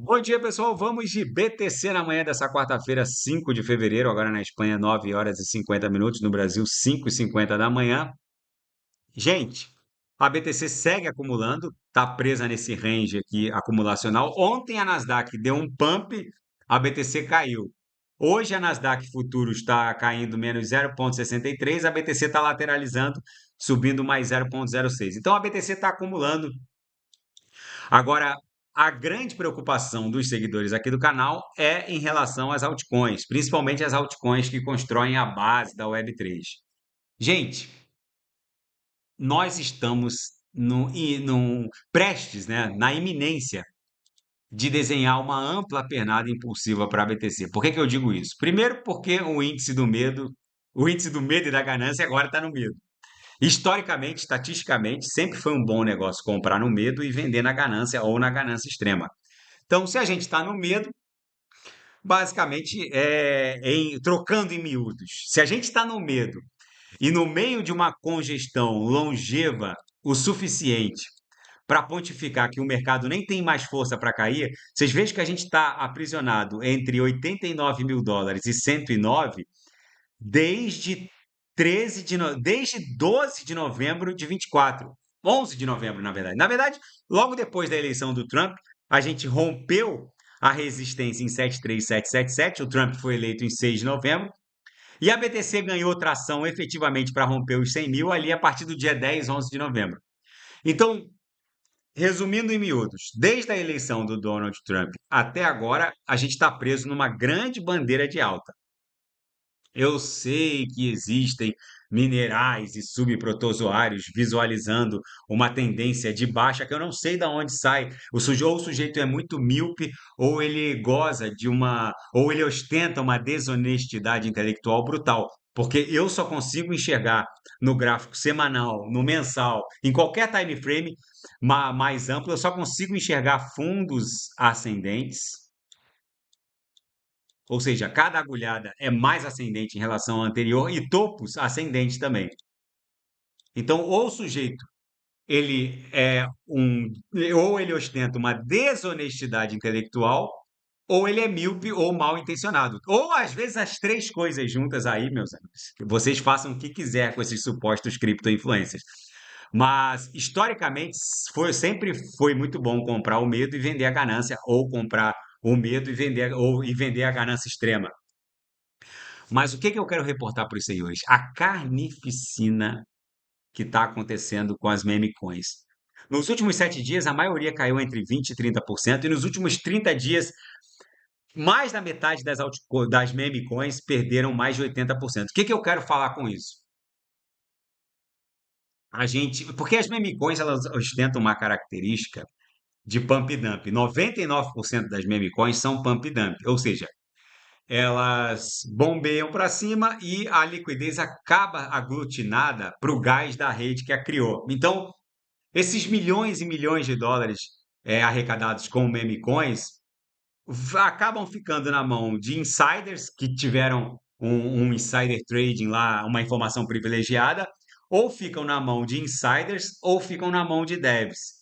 Bom dia, pessoal. Vamos de BTC na manhã dessa quarta-feira, 5 de fevereiro, agora na Espanha, 9 horas e 50 minutos, no Brasil, 5h50 da manhã. Gente, a BTC segue acumulando, está presa nesse range aqui acumulacional. Ontem a Nasdaq deu um pump, a BTC caiu. Hoje a Nasdaq Futuro está caindo menos 0,63, a BTC está lateralizando, subindo mais 0,06. Então a BTC está acumulando. Agora, a grande preocupação dos seguidores aqui do canal é em relação às altcoins, principalmente as altcoins que constroem a base da Web3. Gente, nós estamos prestes, né, na iminência de desenhar uma ampla pernada impulsiva para a BTC. Por que que eu digo isso? Primeiro, porque o índice do medo e da ganância agora está no medo. Historicamente, estatisticamente, sempre foi um bom negócio comprar no medo e vender na ganância ou na ganância extrema. Então, se a gente está no medo, basicamente trocando em miúdos. Se a gente está no medo e no meio de uma congestão longeva o suficiente para pontificar que o mercado nem tem mais força para cair, vocês vejam que a gente está aprisionado entre 89 mil dólares e 109 desde desde 12 de novembro de 24. 11 de novembro, na verdade. Na verdade, logo depois da eleição do Trump, a gente rompeu a resistência em 73777. O Trump foi eleito em 6 de novembro. E a BTC ganhou tração efetivamente para romper os 100 mil ali a partir do dia 10, 11 de novembro. Então, resumindo em miúdos, desde a eleição do Donald Trump até agora, a gente está preso numa grande bandeira de alta. Eu sei que existem minerais e subprotozoários visualizando uma tendência de baixa que eu não sei de onde sai. Ou o sujeito é muito míope, ou ele goza ou ele ostenta uma desonestidade intelectual brutal. Porque eu só consigo enxergar no gráfico semanal, no mensal, em qualquer time frame mais amplo, eu só consigo enxergar fundos ascendentes, ou seja, cada agulhada é mais ascendente em relação ao anterior e topos ascendentes também. Então, ou o sujeito ele é um ou ele ostenta uma desonestidade intelectual, ou ele é míope ou mal intencionado. Ou às vezes as três coisas juntas aí, meus amigos. Vocês façam o que quiser com esses supostos cripto-influencers. Mas historicamente sempre foi muito bom comprar o medo e vender a ganância, ou comprar o medo e vender a ganância extrema. Mas o que que eu quero reportar para isso aí hoje? A carnificina que está acontecendo com as meme coins. Nos últimos 7 dias, a maioria caiu entre 20% e 30%, e nos últimos 30 dias, mais da metade das meme coins perderam mais de 80%. O que que eu quero falar com isso? Porque as meme coins elas ostentam uma característica de pump e dump. 99% das meme coins são pump e dump, ou seja, elas bombeiam para cima e a liquidez acaba aglutinada para o gás da rede que a criou. Então, esses milhões e milhões de dólares arrecadados com meme coins acabam ficando na mão de insiders que tiveram um insider trading lá, uma informação privilegiada, ou ficam na mão de insiders ou ficam na mão de devs.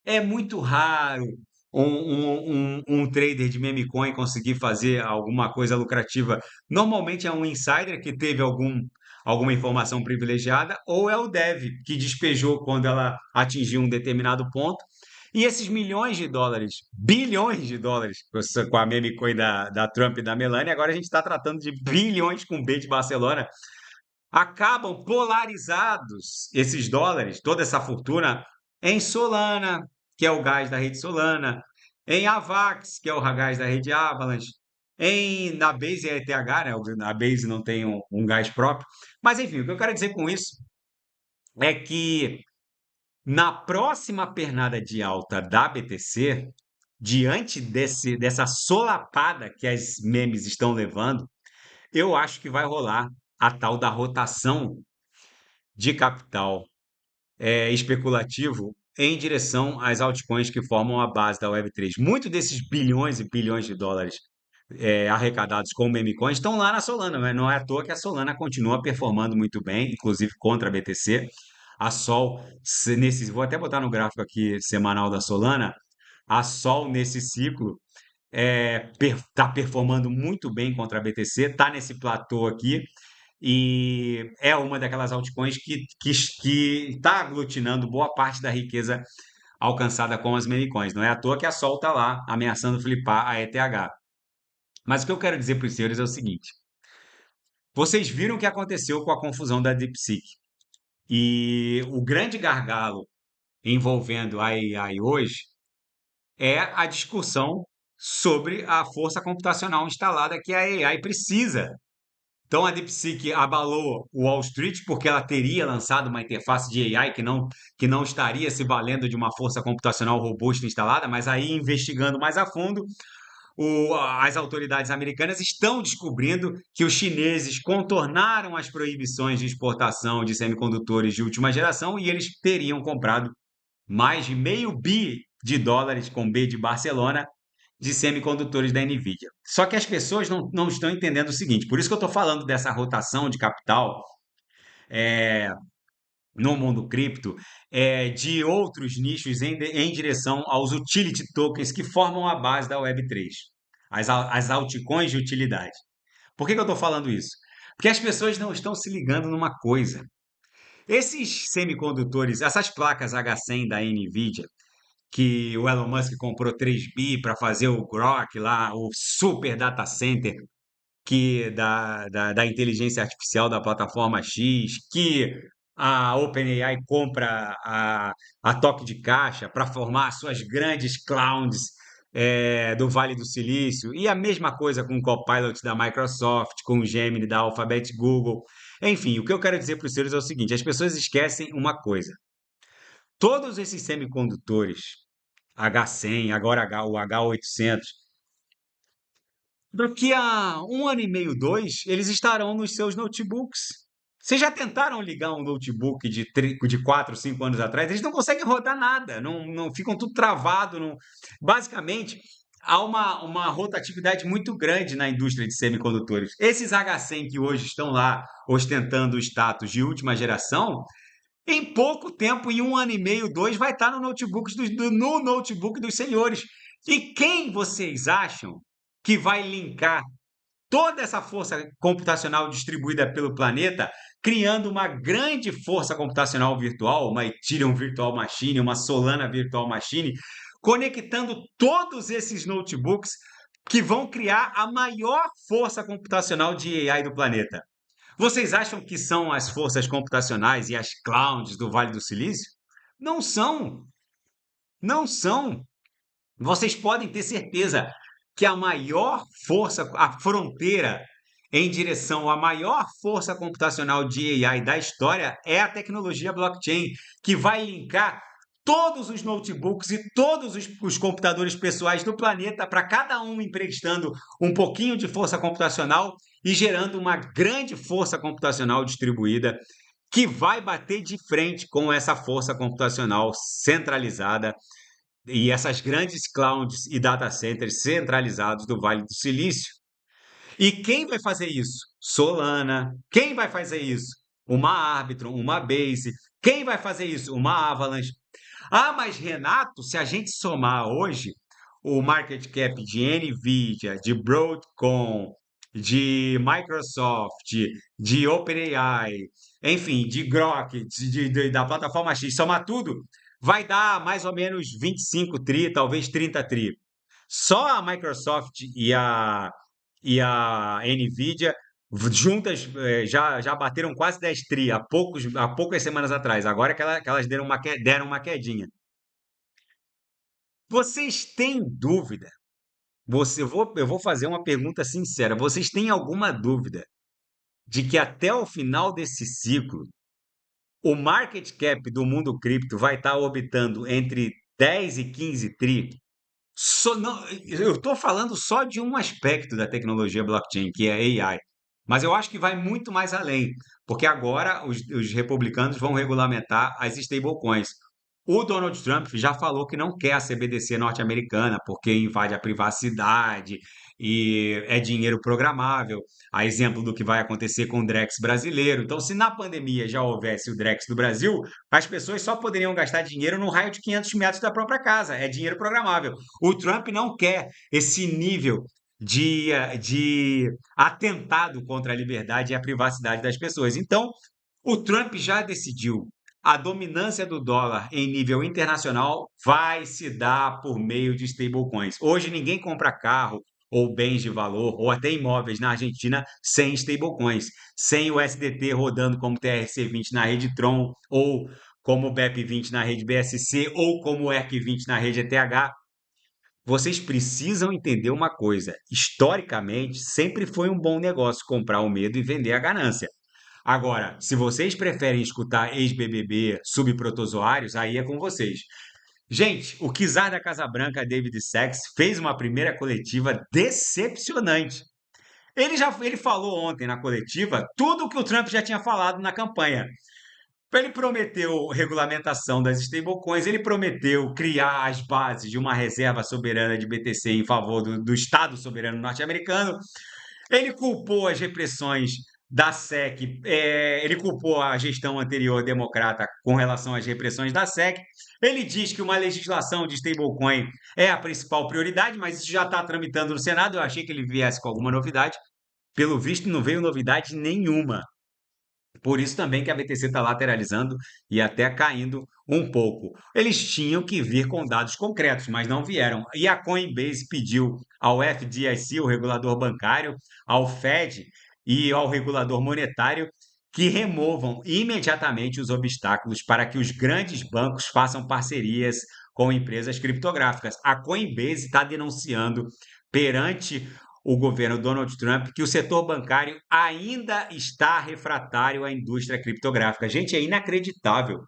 É muito raro um trader de meme coin conseguir fazer alguma coisa lucrativa. Normalmente é um insider que teve alguma informação privilegiada, ou é o dev que despejou quando ela atingiu um determinado ponto. E esses milhões de dólares, bilhões de dólares, com a meme coin da Trump e da Melania, agora a gente está tratando de bilhões com B de Barcelona, acabam polarizados esses dólares, toda essa fortuna, em Solana, que é o gás da rede Solana, em Avax, que é o gás da rede Avalanche, na Base e a ETH, né? A Base não tem um gás próprio. Mas enfim, o que eu quero dizer com isso é que na próxima pernada de alta da BTC, diante dessa solapada que as memes estão levando, eu acho que vai rolar a tal da rotação de capital especulativo em direção às altcoins que formam a base da Web3. Muitos desses bilhões e bilhões de dólares arrecadados com meme coins estão lá na Solana, mas não é à toa que a Solana continua performando muito bem, inclusive contra a BTC. A Sol, vou até botar no gráfico aqui semanal da Solana, a Sol nesse ciclo está performando muito bem contra a BTC, está nesse platô aqui e é uma daquelas altcoins que está aglutinando boa parte da riqueza alcançada com as meme coins. Não é à toa que a Sol está lá ameaçando flipar a ETH. Mas o que eu quero dizer para os senhores é o seguinte: vocês viram o que aconteceu com a confusão da DeepSeek. E o grande gargalo envolvendo a AI hoje é a discussão sobre a força computacional instalada que a AI precisa. Então, a DeepSeek abalou o Wall Street porque ela teria lançado uma interface de AI que não estaria se valendo de uma força computacional robusta instalada, mas aí, investigando mais a fundo, as autoridades americanas estão descobrindo que os chineses contornaram as proibições de exportação de semicondutores de última geração e eles teriam comprado mais de meio bi de dólares, com B de Barcelona, de semicondutores da Nvidia. Só que as pessoas não estão entendendo o seguinte, por isso que eu estou falando dessa rotação de capital é, no mundo cripto, de outros nichos em direção aos utility tokens que formam a base da Web3, as altcoins de utilidade. Por que eu estou falando isso? Porque as pessoas não estão se ligando numa coisa. Esses semicondutores, essas placas H100 da Nvidia, que o Elon Musk comprou 3 bi para fazer o Grok lá, o super data center da inteligência artificial da plataforma X, que a OpenAI compra a toque de caixa para formar suas grandes clouds do Vale do Silício, e a mesma coisa com o Copilot da Microsoft, com o Gemini da Alphabet Google. Enfim, o que eu quero dizer para os senhores é o seguinte: as pessoas esquecem uma coisa. Todos esses semicondutores, H100, agora o H800, daqui a um ano e meio, dois, eles estarão nos seus notebooks. Vocês já tentaram ligar um notebook de 4, 5 anos atrás? Eles não conseguem rodar nada, não ficam tudo travado. Basicamente, há uma rotatividade muito grande na indústria de semicondutores. Esses H100 que hoje estão lá ostentando o status de última geração, em pouco tempo, em um ano e meio, dois, vai estar no notebook dos senhores. E quem vocês acham que vai linkar toda essa força computacional distribuída pelo planeta, criando uma grande força computacional virtual, uma Ethereum Virtual Machine, uma Solana Virtual Machine, conectando todos esses notebooks que vão criar a maior força computacional de AI do planeta? Vocês acham que são as forças computacionais e as clouds do Vale do Silício? Não são, não são. Vocês podem ter certeza que a maior força, a fronteira em direção à maior força computacional de AI da história é a tecnologia blockchain, que vai linkar todos os notebooks e todos os computadores pessoais do planeta, para cada um emprestando um pouquinho de força computacional e gerando uma grande força computacional distribuída que vai bater de frente com essa força computacional centralizada e essas grandes clouds e data centers centralizados do Vale do Silício. E quem vai fazer isso? Solana. Quem vai fazer isso? Uma Arbitrum, uma Base. Quem vai fazer isso? Uma Avalanche. Ah, mas Renato, se a gente somar hoje o market cap de Nvidia, de Broadcom, de Microsoft, de OpenAI, enfim, de Grok, da plataforma X, somar tudo, vai dar mais ou menos 25 tri, talvez 30 tri. Só a Microsoft e a Nvidia juntas já bateram quase 10 tri há poucas semanas atrás. Agora que elas deram uma quedinha. Vocês têm dúvida? Eu vou fazer uma pergunta sincera. Vocês têm alguma dúvida de que até o final desse ciclo o market cap do mundo cripto vai estar orbitando entre 10 e 15 tri? Eu estou falando só de um aspecto da tecnologia blockchain, que é a AI. Mas eu acho que vai muito mais além, porque agora os republicanos vão regulamentar as stablecoins. O Donald Trump já falou que não quer a CBDC norte-americana porque invade a privacidade e é dinheiro programável, a exemplo do que vai acontecer com o Drex brasileiro. Então, se na pandemia já houvesse o Drex do Brasil, as pessoas só poderiam gastar dinheiro no raio de 500 metros da própria casa. É dinheiro programável. O Trump não quer esse nível de atentado contra a liberdade e a privacidade das pessoas. Então, o Trump já decidiu. A dominância do dólar em nível internacional vai se dar por meio de stablecoins. Hoje ninguém compra carro ou bens de valor ou até imóveis na Argentina sem stablecoins, sem o SDT rodando como TRC20 na rede Tron ou como o BEP20 na rede BSC ou como o ERC20 na rede ETH. Vocês precisam entender uma coisa: historicamente, sempre foi um bom negócio comprar o medo e vender a ganância. Agora, se vocês preferem escutar ex-BBB, subprotozoários, aí é com vocês. Gente, o czar da Casa Branca, David Sachs, fez uma primeira coletiva decepcionante. Ele falou ontem na coletiva tudo o que o Trump já tinha falado na campanha. Ele prometeu regulamentação das stablecoins, ele prometeu criar as bases de uma reserva soberana de BTC em favor do Estado soberano norte-americano. Ele culpou as repressões da SEC, ele culpou a gestão anterior democrata com relação às repressões da SEC. Ele diz que uma legislação de stablecoin é a principal prioridade, mas isso já está tramitando no Senado. Eu achei que ele viesse com alguma novidade. Pelo visto, não veio novidade nenhuma. Por isso também que a BTC está lateralizando e até caindo um pouco. Eles tinham que vir com dados concretos, mas não vieram. E a Coinbase pediu ao FDIC, o regulador bancário, ao Fed e ao regulador monetário que removam imediatamente os obstáculos para que os grandes bancos façam parcerias com empresas criptográficas. A Coinbase está denunciando perante o governo Donald Trump que o setor bancário ainda está refratário à indústria criptográfica. Gente, é inacreditável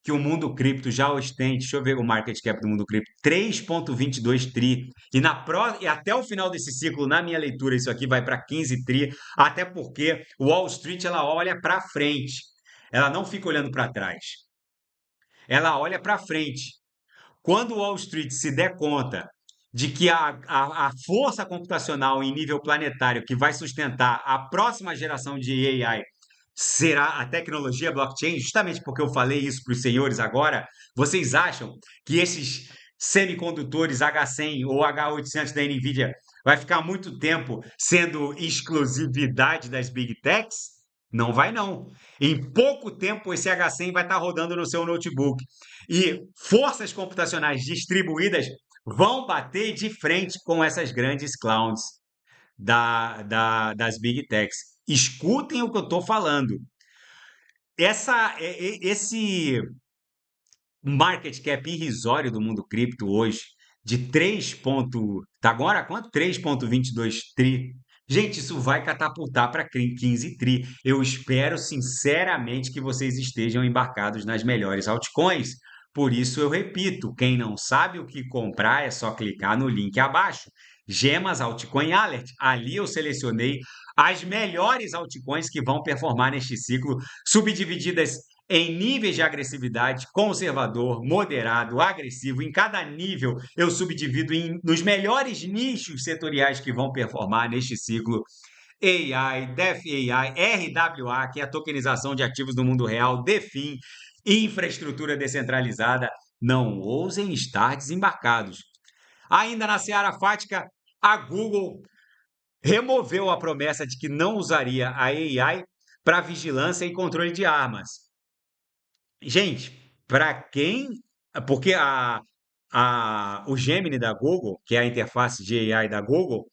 que o mundo cripto já ostente, deixa eu ver o market cap do mundo cripto, 3,22 tri. E até o final desse ciclo, na minha leitura, isso aqui vai para 15 tri, até porque o Wall Street ela olha para frente. Ela não fica olhando para trás. Ela olha para frente. Quando o Wall Street se der conta de que a força computacional em nível planetário que vai sustentar a próxima geração de AI será a tecnologia blockchain, justamente porque eu falei isso para os senhores agora, vocês acham que esses semicondutores H100 ou H800 da NVIDIA vai ficar muito tempo sendo exclusividade das Big Techs? Não vai não. Em pouco tempo esse H100 vai estar rodando no seu notebook. E forças computacionais distribuídas vão bater de frente com essas grandes clouds das Big Techs. Escutem o que eu estou falando. Esse market cap irrisório do mundo cripto hoje, de 3 ponto, tá agora quanto? 3,22 tri. Gente, isso vai catapultar para 15 tri. Eu espero sinceramente que vocês estejam embarcados nas melhores altcoins. Por isso eu repito, quem não sabe o que comprar é só clicar no link abaixo. Gemas Altcoin Alert. Ali eu selecionei as melhores altcoins que vão performar neste ciclo, subdivididas em níveis de agressividade, conservador, moderado, agressivo. Em cada nível, eu subdivido nos melhores nichos setoriais que vão performar neste ciclo. AI, DeFi, RWA, que é a tokenização de ativos do mundo real, DeFi, infraestrutura descentralizada. Não ousem estar desembarcados. Ainda na seara fática, a Google removeu a promessa de que não usaria a AI para vigilância e controle de armas. Gente, para quem. Porque o Gemini da Google, que é a interface de AI da Google,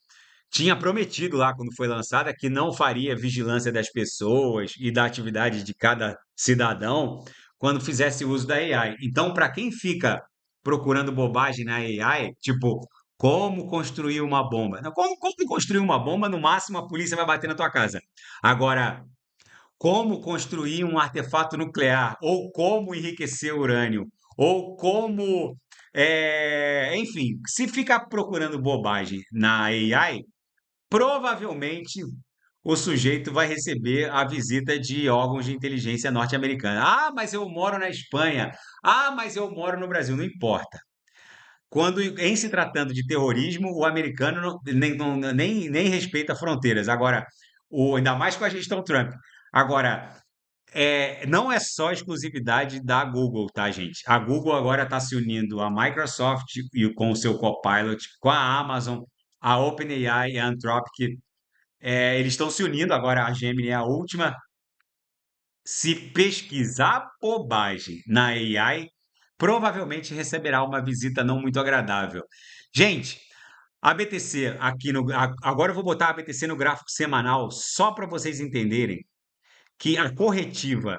tinha prometido lá, quando foi lançada, que não faria vigilância das pessoas e da atividade de cada cidadão quando fizesse uso da AI. Então, para quem fica procurando bobagem na AI, tipo, como construir uma bomba? Não, como construir uma bomba? No máximo, a polícia vai bater na tua casa. Agora, como construir um artefato nuclear, ou como enriquecer urânio, ou como. Enfim, se ficar procurando bobagem na AI, provavelmente o sujeito vai receber a visita de órgãos de inteligência norte-americana. Ah, mas eu moro na Espanha. Ah, mas eu moro no Brasil. Não importa. Quando, em se tratando de terrorismo, o americano nem respeita fronteiras. Agora, ainda mais com a gestão Trump. Agora, não é só exclusividade da Google, tá, gente? A Google agora está se unindo à Microsoft com o seu Copilot, com a Amazon, a OpenAI e a Anthropic. Eles estão se unindo agora, a Gemini é a última. Se pesquisar bobagem na AI, provavelmente receberá uma visita não muito agradável. Gente, a BTC aqui agora eu vou botar a BTC no gráfico semanal só para vocês entenderem que a corretiva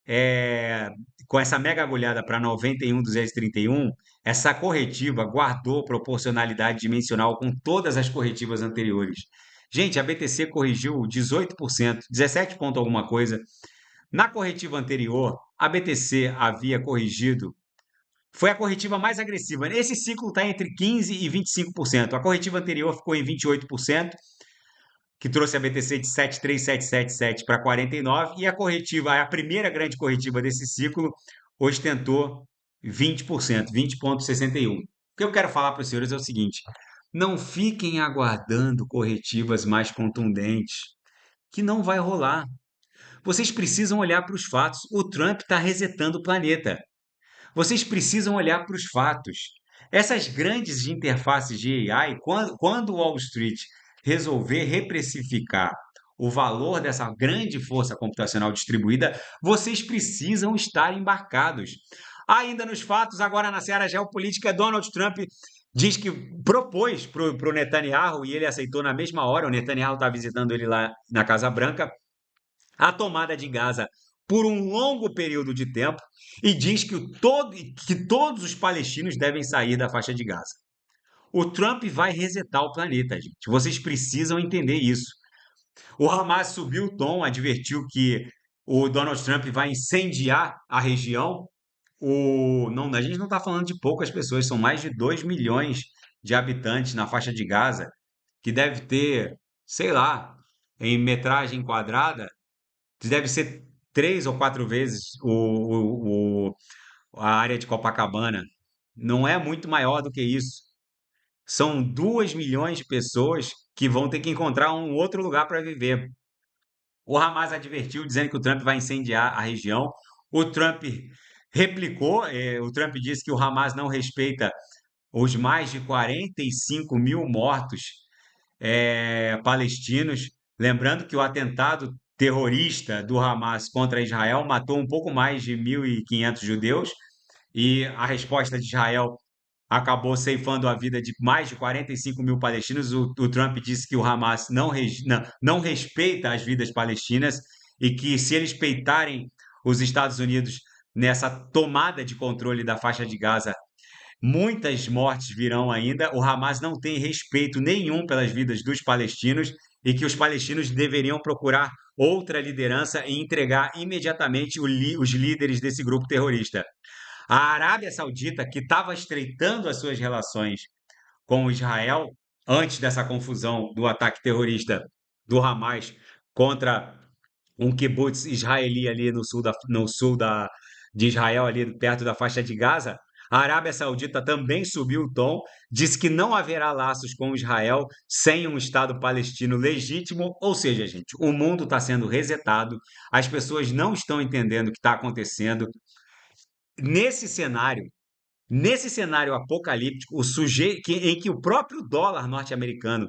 é, com essa mega agulhada para 91,231, essa corretiva guardou proporcionalidade dimensional com todas as corretivas anteriores. Gente, a BTC corrigiu 18%, 17 ponto alguma coisa. Na corretiva anterior, a BTC havia corrigido, foi a corretiva mais agressiva. Esse ciclo está entre 15% e 25%. A corretiva anterior ficou em 28%, que trouxe a BTC de 73,777 para 49, e a corretiva, a primeira grande corretiva desse ciclo, ostentou 20%, 20,61. O que eu quero falar para os senhores é o seguinte: não fiquem aguardando corretivas mais contundentes, que não vai rolar. Vocês precisam olhar para os fatos. O Trump está resetando o planeta. Vocês precisam olhar para os fatos. Essas grandes interfaces de AI, quando o Wall Street resolver reprecificar o valor dessa grande força computacional distribuída, vocês precisam estar embarcados. Ainda nos fatos, agora na seara geopolítica, Donald Trump diz que propôs para o Netanyahu, e ele aceitou na mesma hora, o Netanyahu está visitando ele lá na Casa Branca, a tomada de Gaza por um longo período de tempo e diz que todos os palestinos devem sair da faixa de Gaza. O Trump vai resetar o planeta, gente. Vocês precisam entender isso. O Hamas subiu o tom, advertiu que o Donald Trump vai incendiar a região. Não, a gente não está falando de poucas pessoas, são mais de 2 milhões de habitantes na faixa de Gaza, que deve ter, sei lá, em metragem quadrada, deve ser 3 ou 4 vezes a área de Copacabana. Não é muito maior do que isso. São 2 milhões de pessoas que vão ter que encontrar um outro lugar para viver. O Hamas advertiu, dizendo que o Trump vai incendiar a região. O Trump replicou, o Trump disse que o Hamas não respeita os mais de 45 mil mortos palestinos. Lembrando que o atentado terrorista do Hamas contra Israel matou um pouco mais de 1.500 judeus, e a resposta de Israel acabou ceifando a vida de mais de 45 mil palestinos. O Trump disse que o Hamas não respeita as vidas palestinas e que, se eles peitarem os Estados Unidos nessa tomada de controle da faixa de Gaza, muitas mortes virão ainda. O Hamas não tem respeito nenhum pelas vidas dos palestinos e que os palestinos deveriam procurar outra liderança e entregar imediatamente os líderes desse grupo terrorista. A Arábia Saudita, que estava estreitando as suas relações com Israel antes dessa confusão do ataque terrorista do Hamas contra um kibbutz israeli ali no sul de Israel, ali perto da faixa de Gaza, a Arábia Saudita também subiu o tom, disse que não haverá laços com Israel sem um Estado palestino legítimo. Ou seja, gente, o mundo está sendo resetado, as pessoas não estão entendendo o que está acontecendo. Nesse cenário, nesse cenário apocalíptico, em que o próprio dólar norte-americano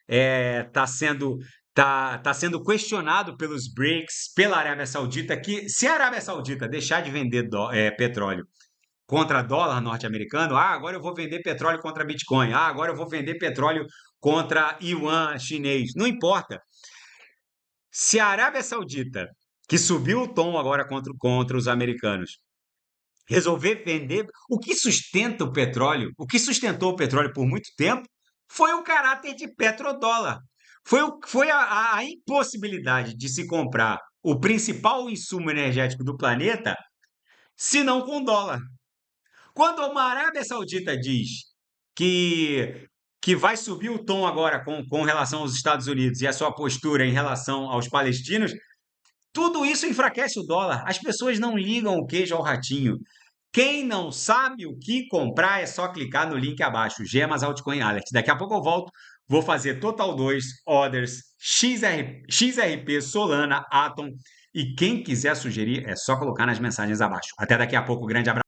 está sendo questionado pelos BRICS, pela Arábia Saudita, que, se a Arábia Saudita deixar de vender petróleo contra dólar norte-americano, agora eu vou vender petróleo contra Bitcoin, agora eu vou vender petróleo contra yuan chinês, não importa. Se a Arábia Saudita, que subiu o tom agora contra os americanos, resolver vender, o que sustenta o petróleo, o que sustentou o petróleo por muito tempo, foi o caráter de petrodólar. Foi a impossibilidade de se comprar o principal insumo energético do planeta, se não com dólar. Quando uma Arábia Saudita diz que, que vai subir o tom agora com relação aos Estados Unidos e a sua postura em relação aos palestinos, tudo isso enfraquece o dólar. As pessoas não ligam o queijo ao ratinho. Quem não sabe o que comprar é só clicar no link abaixo, Gemas Altcoin Alert. Daqui a pouco eu volto, vou fazer Total 2, Others, XRP, Solana, Atom. E quem quiser sugerir é só colocar nas mensagens abaixo. Até daqui a pouco, grande abraço.